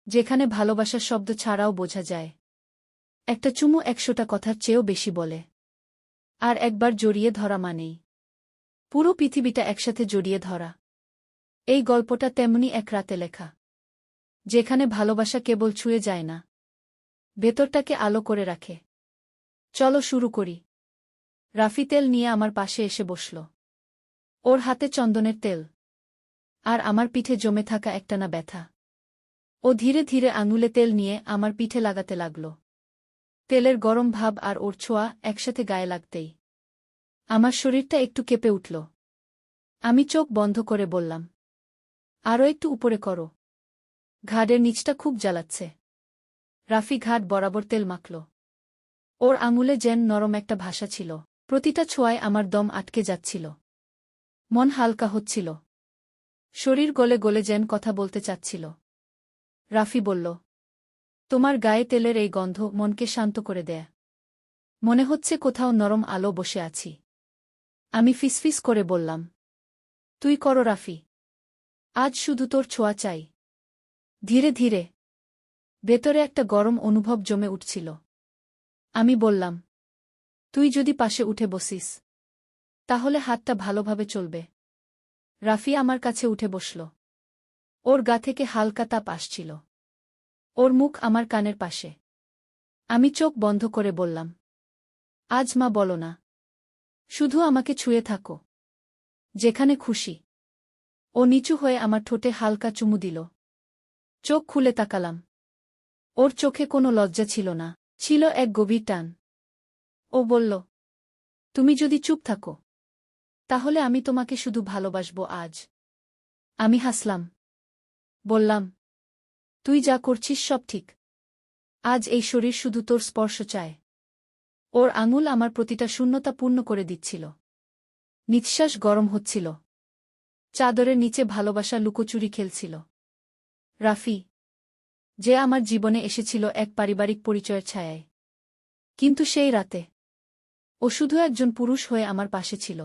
যেখানে ভালোবাসার শব্দ ছাড়াও বোঝা যায়। একটা চুমু ১০০টা কথার চেয়েও বেশি বলে। আর একবার জড়িয়ে ধরা মানেই পুরো পৃথিবীটা একসাথে জড়িয়ে ধরা। এই গল্পটা তেমনি এক রাতে লেখা, যেখানে ভালোবাসা কেবল ছুঁয়ে যায় না, ভেতরটাকে আলো করে রাখে। চলো শুরু করি। রাফি তেল নিয়ে আমার পাশে এসে বসল। ওর হাতে চন্দনের তেল, আর আমার পিঠে জমে থাকা একটানা ব্যথা। ও ধীরে ধীরে আঙুলে তেল নিয়ে আমার পিঠে লাগাতে লাগল। তেলের গরম ভাব আর ওর ছোঁয়া একসাথে গায়ে লাগতেই আমার শরীরটা একটু কেঁপে উঠল। আমি চোখ বন্ধ করে বললাম, আরও একটু উপরে করো, ঘাড়ের নিচটা খুব জ্বালাচ্ছে। রাফি ঘাট বরাবর তেল মাখল। ওর আঙুলে যেন নরম একটা ভাষা ছিল, প্রতিটা ছোঁয়ায় আমার দম আটকে যাচ্ছিল। মন হালকা হচ্ছিল, শরীর গলে গলে যেন কথা বলতে চাচ্ছিল। রাফি বলল, তোমার গায়ে তেলের এই গন্ধ মনকে শান্ত করে দেয়। মনে হচ্ছে কোথাও নরম আলো বসে আছি। আমি ফিসফিস করে বললাম, তুই করো রাফি, আজ শুধু তোর ছোঁয়া চাই। ধীরে ধীরে ভেতরে একটা গরম অনুভব জমে উঠছিল। আমি বললাম, তুই যদি পাশে উঠে বসিস, তাহলে হাতটা ভালোভাবে চলবে। রাফি আমার কাছে উঠে বসল। ওর গা থেকে হালকা তাপ আসছিল। ওর মুখ আমার কানের পাশে। আমি চোখ বন্ধ করে বললাম, আজ মা বলো না, শুধু আমাকে ছুঁয়ে থাকো, যেখানে খুশি। ও নিচু হয়ে আমার ঠোঁটে হালকা চুমু দিল। চোখ খুলে তাকালাম। ওর চোখে কোনো লজ্জা ছিল না, ছিল এক গভীর টান। ও বলল, তুমি যদি চুপ থাকো, তাহলে আমি তোমাকে শুধু ভালোবাসব আজ। আমি হাসলাম, বললাম, তুই যা করছিস সব ঠিক। আজ এই শরীর শুধু তোর স্পর্শ চায়। ওর আঙুল আমার প্রতিটা শূন্যতা পূর্ণ করে দিচ্ছিল। নিঃশ্বাস গরম হচ্ছিল। চাদরের নিচে ভালোবাসা লুকোচুরি খেলছিল। রাফি, যে আমার জীবনে এসেছিল এক পারিবারিক পরিচয়ের ছায়ায়, কিন্তু সেই রাতে ও শুধু একজন পুরুষ হয়ে আমার পাশে ছিল,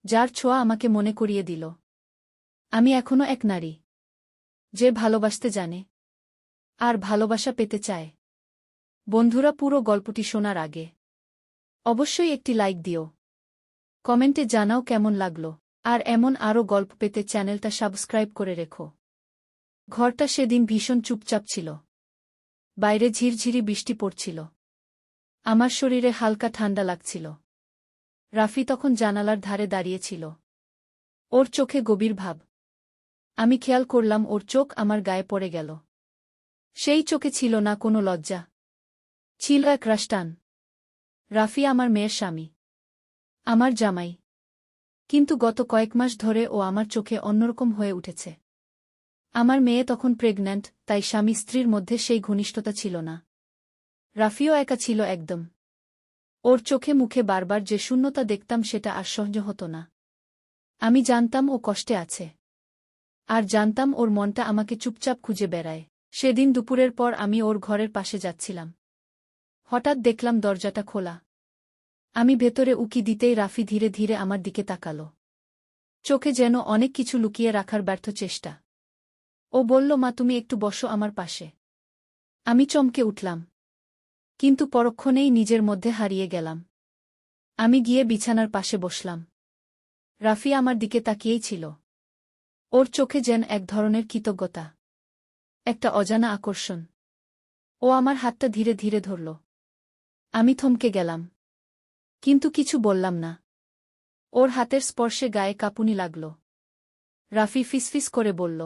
যার ছোঁয়া আমাকে মনে করিয়ে দিল আমি এখনো এক নারী, যে ভালোবাসতে জানে আর ভালোবাসা পেতে চায়। বন্ধুরা, পুরো গল্পটি শোনার আগে অবশ্যই একটি লাইক দিও, কমেন্টে জানাও কেমন লাগলো, আর এমন আরও গল্প পেতে চ্যানেলটা সাবস্ক্রাইব করে রেখো। ঘরটা সেদিন ভীষণ চুপচাপ ছিল। বাইরে ঝিরঝিরি বৃষ্টি পড়ছিল। আমার শরীরে হালকা ঠান্ডা লাগছিল। রাফি তখন জানালার ধারে দাঁড়িয়েছিল, ওর চোখে গভীর ভাব। আমি খেয়াল করলাম ওর চোখ আমার গায়ে পড়ে গেল। সেই চোখে ছিল না কোনো লজ্জা, ছিল এক রাশটান। রাফি আমার মেয়ের স্বামী, আমার জামাই, কিন্তু গত কয়েক মাস ধরে ও আমার চোখে অন্যরকম হয়ে উঠেছে। আমার মেয়ে তখন প্রেগন্যান্ট, তাই স্বামী স্ত্রীর মধ্যে সেই ঘনিষ্ঠতা ছিল না। রাফিও একা ছিল একদম। ওর চোখে মুখে বারবার যে শূন্যতা দেখতাম সেটা আর সহ্য হতো না। আমি জানতাম ও কষ্টে আছে, আর জানতাম ওর মনটা আমাকে চুপচাপ খুঁজে বেড়ায়। সেদিন দুপুরের পর আমি ওর ঘরের পাশে যাচ্ছিলাম। হঠাৎ দেখলাম দরজাটা খোলা। আমি ভেতরে উকি দিতেই রাফি ধীরে ধীরে আমার দিকে তাকাল। চোখে যেন অনেক কিছু লুকিয়ে রাখার ব্যর্থ চেষ্টা। ও বলল, মা তুমি একটু বসো আমার পাশে। আমি চমকে উঠলাম, কিন্তু পরক্ষণেই নিজের মধ্যে হারিয়ে গেলাম। আমি গিয়ে বিছানার পাশে বসলাম। রাফি আমার দিকে তাকিয়েই ছিল। ওর চোখে যেন এক ধরনের কৃতজ্ঞতা, একটা অজানা আকর্ষণ। ও আমার হাতটা ধীরে ধীরে ধরল। আমি থমকে গেলাম, কিন্তু কিছু বললাম না। ওর হাতের স্পর্শে গায়ে কাঁপুনি লাগল। রাফি ফিসফিস করে বলল,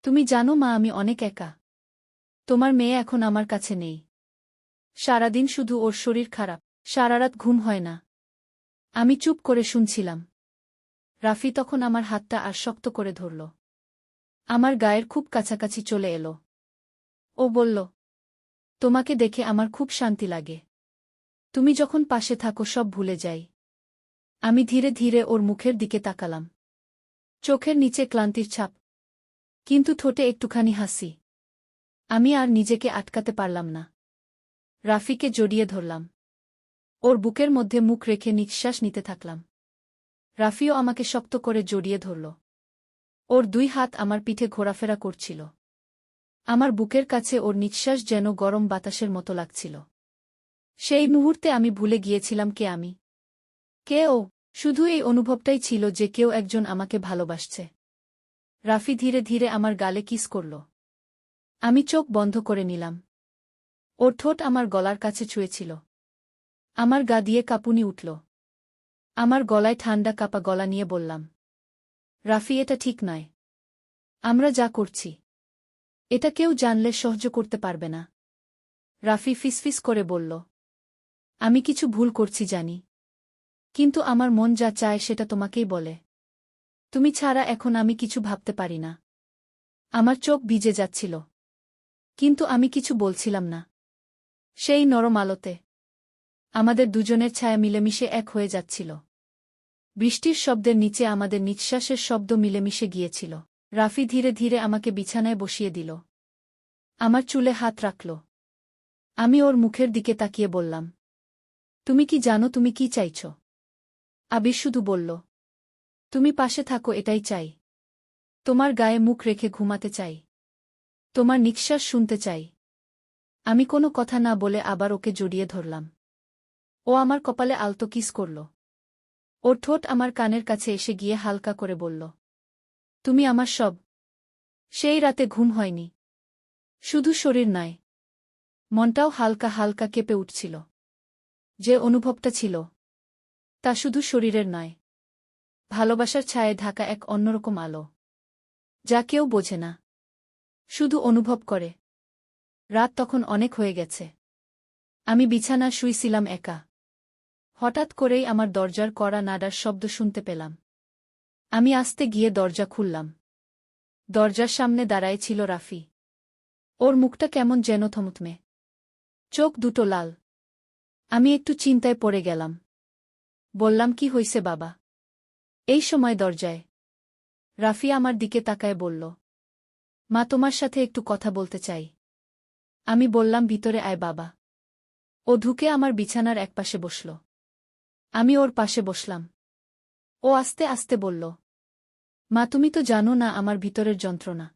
তুমি জানো মা, আমি অনেক একা। তোমার মেয়ে এখন আমার কাছে নেই। সারাদিন শুধু ওর শরীর খারাপ, সারারাত ঘুম হয় না। আমি চুপ করে শুনছিলাম। রাফি তখন আমার হাতটা আর শক্ত করে ধরল। আমার গায়ের খুব কাছাকাছি চলে এলো। ও বলল, তোমাকে দেখে আমার খুব শান্তি লাগে। তুমি যখন পাশে থাকো সব ভুলে যাই। আমি ধীরে ধীরে ওর মুখের দিকে তাকালাম। চোখের নিচে ক্লান্তির ছাপ, কিন্তু ঠোঁটে একটুখানি হাসি। আমি আর নিজেকে আটকাতে পারলাম না। রাফিকে জড়িয়ে ধরলাম। ওর বুকের মধ্যে মুখ রেখে নিঃশ্বাস নিতে থাকলাম। রাফিও আমাকে শক্ত করে জড়িয়ে ধরল। ওর দুই হাত আমার পিঠে ঘোরাফেরা করছিল। আমার বুকের কাছে ওর নিঃশ্বাস যেন গরম বাতাসের মতো লাগছিল। সেই মুহূর্তে আমি ভুলে গিয়েছিলাম কে আমি, কে ও। শুধু এই অনুভবটাই ছিল যে কেউ একজন আমাকে ভালোবাসছে। রাফি ধীরে ধীরে আমার গালে কিস করল। আমি চোখ বন্ধ করে নিলাম। ওর ঠোঁট আমার গলার কাছে ছুঁয়েছিল। আমার গা দিয়ে কাঁপুনি উঠল। আমার গলায় ঠান্ডা কাপা গলা নিয়ে বললাম, রাফি, এটা ঠিক নয়। আমরা যা করছি এটা কেউ জানলে সহ্য করতে পারবে না। রাফি ফিসফিস করে বলল, আমি কিছু ভুল করছি জানি, কিন্তু আমার মন যা চায় সেটা তোমাকেই বলে। তুমি ছাড়া এখন আমি কিছু ভাবতে পারি না। আমার চোখ ভিজে যাচ্ছিল, কিন্তু আমি কিছু বলছিলাম না। সেই নরম আলোতে আমাদের দুজনের ছায়া মিলেমিশে এক হয়ে যাচ্ছিল। বৃষ্টির শব্দের নিচে আমাদের নিঃশ্বাসের শব্দ মিলেমিশে গিয়েছিল। রাফি ধীরে ধীরে আমাকে বিছানায় বসিয়ে দিল। আমার চুলে হাত রাখল। আমি ওর মুখের দিকে তাকিয়ে বললাম, তুমি কি জানো তুমি কি চাইছ? আবির শুধু বলল, তুমি পাশে থাকো, এটাই চাই। তোমার গায়ে মুখ রেখে ঘুমাতে চাই। তোমার নিঃশ্বাস শুনতে চাই। আমি কোনো কথা না বলে আবার ওকে জড়িয়ে ধরলাম। ও আমার কপালে আলতো কিস করল। ওর ঠোঁট আমার কানের কাছে এসে গিয়ে হালকা করে বলল, তুমি আমার সব। সেই রাতে ঘুম হয়নি। শুধু শরীর নয়, মনটাও হালকা হালকা কেঁপে উঠছিল। যে অনুভবটা ছিল তা শুধু শরীরের নয়, ভালোবাসার ছায়ায় ঢাকা এক অন্যরকম আলো, যা কেউ বোঝে না, শুধু অনুভব করে। রাত তখন অনেক হয়ে গেছে। আমি বিছানা শুইছিলাম একা। হঠাৎ করেই আমার দরজার কড়া নাড়ার শব্দ শুনতে পেলাম। আমি আস্তে গিয়ে দরজা খুললাম। দরজার সামনে দাঁড়ায় ছিল রাফি। ওর মুখটা কেমন যেন থমথমে, চোখ দুটো লাল। আমি একটু চিন্তায় পড়ে গেলাম। বললাম, কি হইছে বাবা? এই সময় দরজায় রাফি আমার দিকে তাকায় বলল, মা, তোমার সাথে একটু কথা বলতে চাই। আমি বললাম, ভিতরে আয় বাবা। ও ঢুকে আমার বিছানার একপাশে বসল। আমি ওর পাশে বসলাম। ও আস্তে আস্তে বলল, মা, তুমি তো জানো না আমার ভিতরের যন্ত্রণা।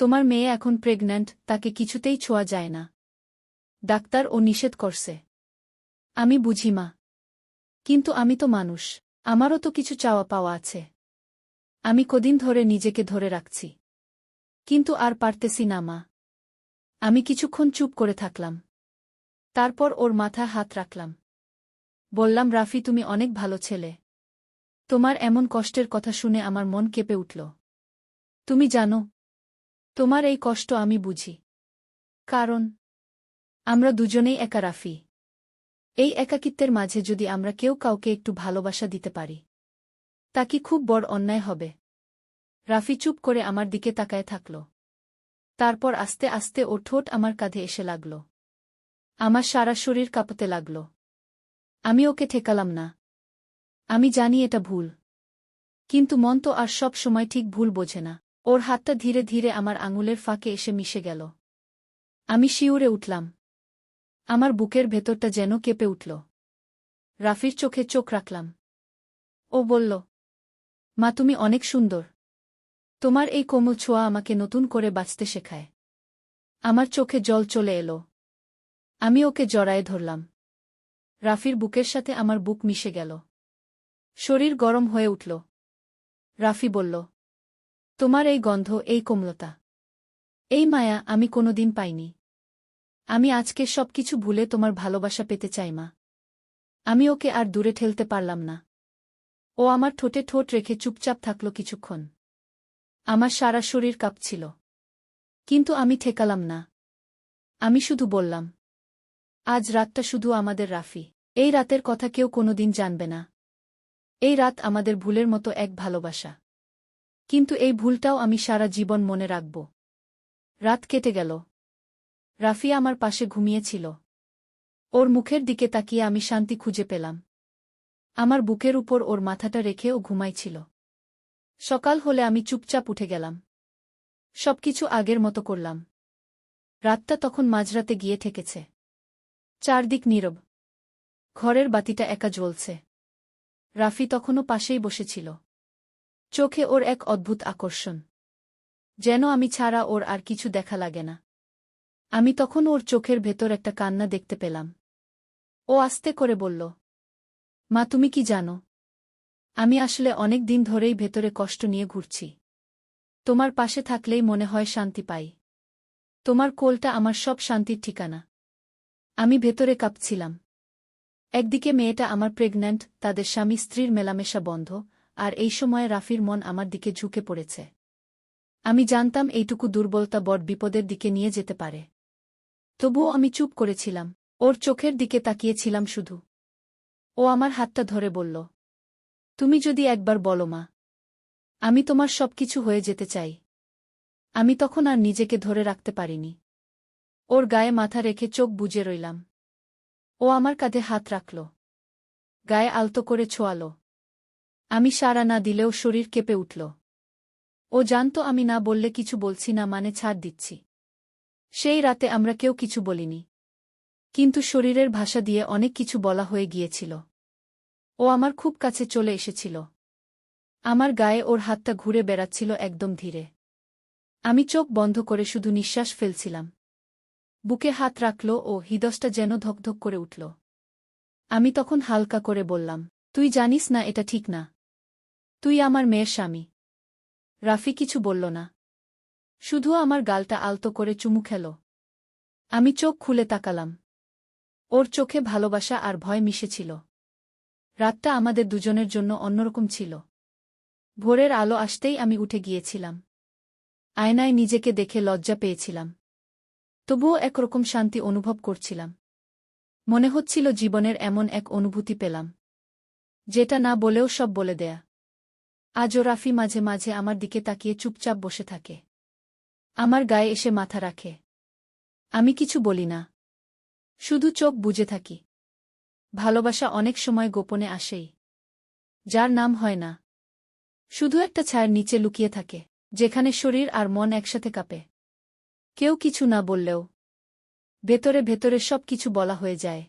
তোমার মেয়ে এখন প্রেগন্যান্ট, তাকে কিছুতেই ছোঁয়া যায় না। ডাক্তার ও নিষেধ করছে। আমি বুঝি মা, কিন্তু আমি তো মানুষ, আমারও তো কিছু চাওয়া পাওয়া আছে। আমি কদিন ধরে নিজেকে ধরে রাখছি, কিন্তু আর পারতেছি না মা। আমি কিছুক্ষণ চুপ করে থাকলাম। তারপর ওর মাথায় হাত রাখলাম। বললাম, রাফি, তুমি অনেক ভালো ছেলে। তোমার এমন কষ্টের কথা শুনে আমার মন কেঁপে উঠল। তুমি জানো, তোমার এই কষ্ট আমি বুঝি। কারণ আমরা দুজনেই একা রাফি। এই একাকিত্বের মাঝে যদি আমরা কেউ কাউকে একটু ভালোবাসা দিতে পারি, তা কি খুব বড় অন্যায় হবে? রাফি চুপ করে আমার দিকে তাকায় থাকল। তারপর আস্তে আস্তে ওর ঠোঁট আমার কাঁধে এসে লাগল। আমার সারা শরীর কাঁপতে লাগল। আমি ওকে ঠেকালাম না। আমি জানি এটা ভুল, কিন্তু মন তো আর সব সময় ঠিক ভুল বোঝে না। ওর হাতটা ধীরে ধীরে আমার আঙুলের ফাঁকে এসে মিশে গেল। আমি শিউরে উঠলাম। আমার বুকের ভেতরটা যেন কেঁপে উঠল। রাফির চোখে চোখ রাখলাম। ও বলল, মা, তুমি অনেক সুন্দর। তোমার এই কোমল ছোঁয়া আমাকে নতুন করে বাঁচতে শেখায়। আমার চোখে জল চলে এলো। আমি ওকে জড়ায়ে ধরলাম। রাফির বুকের সাথে আমার বুক মিশে গেল। শরীর গরম হয়ে উঠল। রাফি বলল, তোমার এই গন্ধ, এই কোমলতা, এই মায়া আমি কোনোদিন পাইনি। আমি আজকে সবকিছু ভুলে তোমার ভালোবাসা পেতে চাই মা। আমি ওকে আর দূরে ঠেলতে পারলাম না। ও আমার ঠোঁটে ঠোঁট রেখে চুপচাপ থাকল কিছুক্ষণ। আমার সারা শরীর কাঁপছিল, কিন্তু আমি ঠেকালাম না। আমি শুধু বললাম, আজ রাতটা শুধু আমাদের রাফি। এই রাতের কথা কেউ কোনোদিন জানবে না। এই রাত আমাদের ভুলের মতো এক ভালোবাসা, কিন্তু এই ভুলটাও আমি সারা জীবন মনে রাখব। রাত কেটে গেল। রাফি আমার পাশে ঘুমিয়েছিল। ওর মুখের দিকে তাকিয়ে আমি শান্তি খুঁজে পেলাম। আমার বুকের উপর ওর মাথাটা রেখে ও ঘুমাইছিল। সকাল হলে আমি চুপচাপ উঠে গেলাম। সবকিছু আগের মতো করলাম। রাতটা তখন মাঝরাতে গিয়ে ঠেকেছে। চারদিক নীরব। ঘরের বাতিটা একা জ্বলছে। রাফি তখনও পাশেই বসেছিল। চোখে ওর এক অদ্ভুত আকর্ষণ। যেন আমি ছাড়া ওর আর কিছু দেখা লাগে না। আমি তখন ওর চোখের ভেতর একটা কান্না দেখতে পেলাম। ও আস্তে করে বলল, মা তুমি কি জানো, আমি আসলে অনেক দিন ধরেই ভেতরে কষ্ট নিয়ে ঘুরছি। তোমার পাশে থাকলেই মনে হয় শান্তি পাই। তোমার কোলটা আমার সব শান্তির ঠিকানা। আমি ভেতরে কাঁপছিলাম। একদিকে মেয়েটা আমার প্রেগন্যান্ট, তাদের স্বামী স্ত্রীর মেলামেশা বন্ধ, আর এই সময়ে রাফির মন আমার দিকে ঝুঁকে পড়েছে। আমি জানতাম এইটুকু দুর্বলতা বড় বিপদের দিকে নিয়ে যেতে পারে। তবুও আমি চুপ করেছিলাম, ওর চোখের দিকে তাকিয়েছিলাম শুধু। ও আমার হাতটা ধরে বলল, তুমি যদি একবার বলো মা, আমি তোমার সবকিছু হয়ে যেতে চাই। আমি তখন আর নিজেকে ধরে রাখতে পারিনি। ওর গায়ে মাথা রেখে চোখ বুজে রইলাম। ও আমার কাঁধে হাত রাখল, গায়ে আলতো করে ছোঁয়ালো। আমি সাড়া না দিলেও শরীর কেঁপে উঠল। ও জানত আমি না বললে কিছু বলছি না, মানে ছাড় দিচ্ছি। সেই রাতে আমরা কেউ কিছু বলিনি, কিন্তু শরীরের ভাষা দিয়ে অনেক কিছু বলা হয়ে গিয়েছিল। ও আমার খুব কাছে চলে এসেছিল। আমার গায়ে ওর হাতটা ঘুরে বেড়াচ্ছিল একদম ধীরে। আমি চোখ বন্ধ করে শুধু নিঃশ্বাস ফেলছিলাম। বুকে হাত রাখল ও, হৃদয়টা যেন ধকধক করে উঠল। আমি তখন হালকা করে বললাম, তুই জানিস না এটা ঠিক না। তুই আমার মেয়ের স্বামী। রাফি কিছু বলল না, শুধু আমার গালটা আলতো করে চুমু খেল। আমি চোখ খুলে তাকালাম। ওর চোখে ভালোবাসা আর ভয় মিশেছিল। রাতটা আমাদের দুজনের জন্য অন্যরকম ছিল। ভোরের আলো আসতেই আমি উঠে গিয়েছিলাম। আয়নায় নিজেকে দেখে লজ্জা পেয়েছিলাম। তবুও একরকম শান্তি অনুভব করছিলাম। মনে হচ্ছিল জীবনের এমন এক অনুভূতি পেলাম, যেটা না বলেও সব বলে দেয়া। আজও রাফি মাঝে মাঝে আমার দিকে তাকিয়ে চুপচাপ বসে থাকে। আমার গায়ে এসে মাথা রাখে। আমি কিছু বলি না, শুধু চোখ বুজে থাকি। ভালোবাসা অনেক সময় গোপনে আসেই, যার নাম হয় না। শুধু একটা ছায়ার নিচে লুকিয়ে থাকে, যেখানে শরীর আর মন একসাথে কাঁপে। কেউ কিছু না বললেও ভেতরে ভেতরে সব কিছু বলা হয়ে যায়।